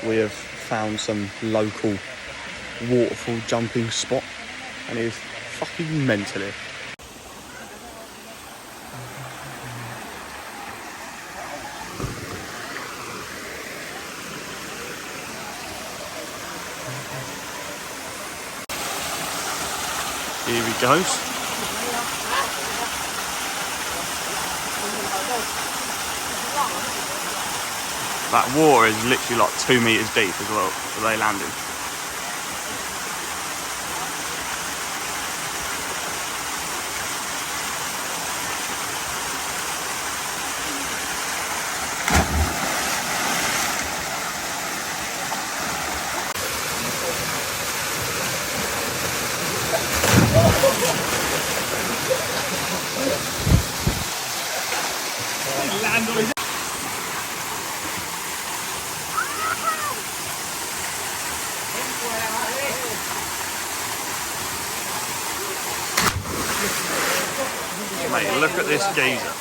we have found some local waterfall jumping spot, and it is fucking mental here. Here he goes. That water is literally like 2 meters deep as well, where they landed. Mate, look at this geezer.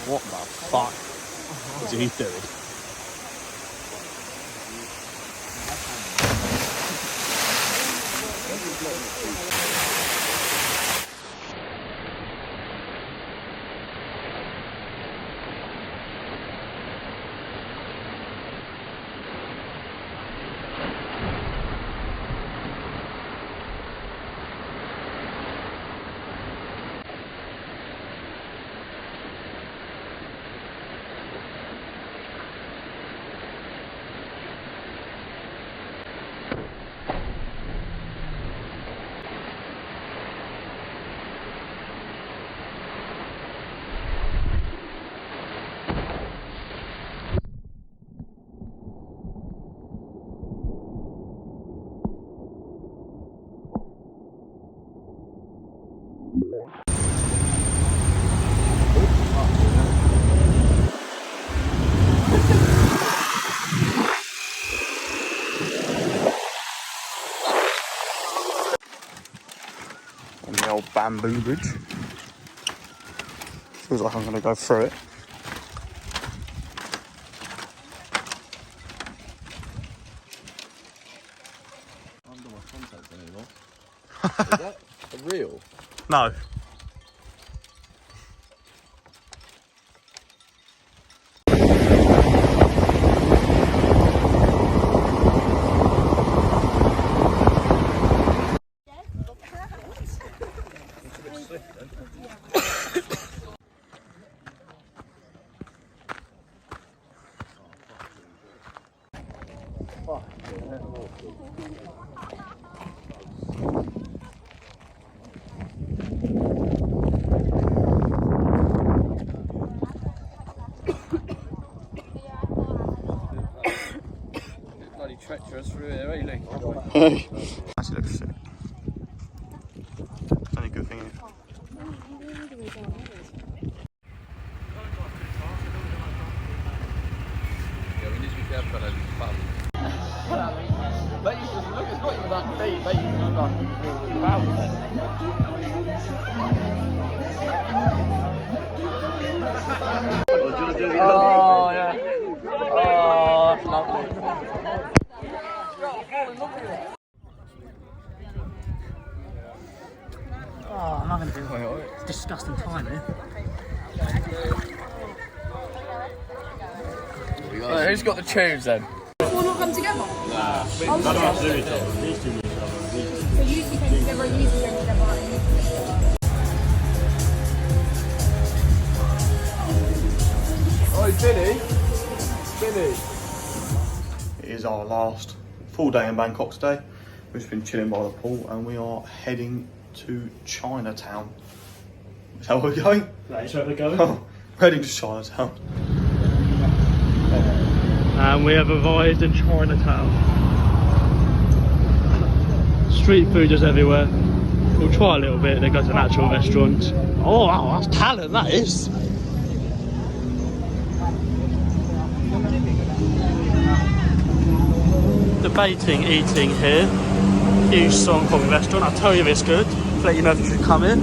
What the fuck is he doing? On the old bamboo bridge. Feels like I'm going to go through it. I haven't got my contacts anymore. Is that real? No. Bloody treacherous through here, eh, Lee? Actually looks sick. It's only a good thing. Yeah, we need to be careful about those bums. Mate, you just look, it's not even that deep, mate, you just like bounce. Oh, yeah. Oh, that's lovely. Oh, I'm not going to do it. It's a disgusting time here. Right, who's got the tubes then? All not come together? Nah. So usually come together and usually come together. Oh, Billy. It is our last full day in Bangkok today. We've just been chilling by the pool and we are heading to Chinatown. Is that where we're going? That is where we're going. Oh, we're heading to Chinatown. And we have arrived in Chinatown. Street food is everywhere. We'll try a little bit, then go to an actual restaurant. Oh wow, that's talent, that is. Debating eating here. Huge Song Kong restaurant. I'll tell you it's good. Let you know if you should come in.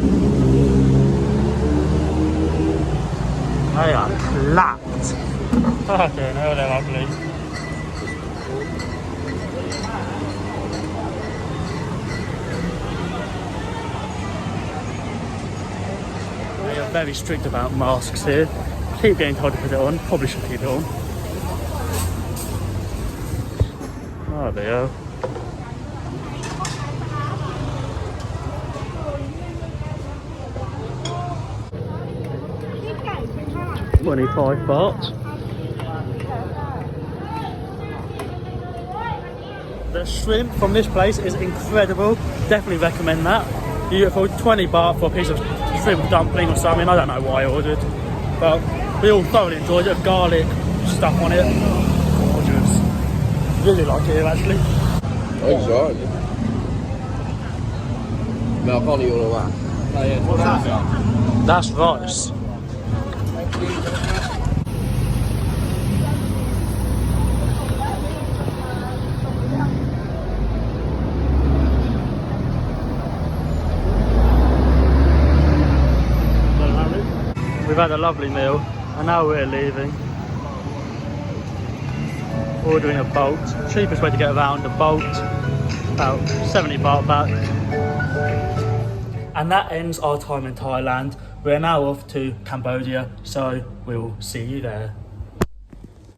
They are clapped. Okay, no, they're ugly. They are very strict about masks here. Keep getting told to put it on. Probably should keep it on. Oh, there you go. £25. The shrimp from this place is incredible. Definitely recommend that. Beautiful. 20 baht for a piece of shrimp dumpling or something. I don't know what I ordered, but we all thoroughly enjoyed it. Garlic stuff on it. Gorgeous. Really like it here actually. Excited. Mel, I can't eat all of that. What's that? That's rice. We've had a lovely meal and now we're leaving. Ordering a boat. Cheapest way to get around, a boat. About 70 baht back. And that ends our time in Thailand. We're now off to Cambodia, so we'll see you there.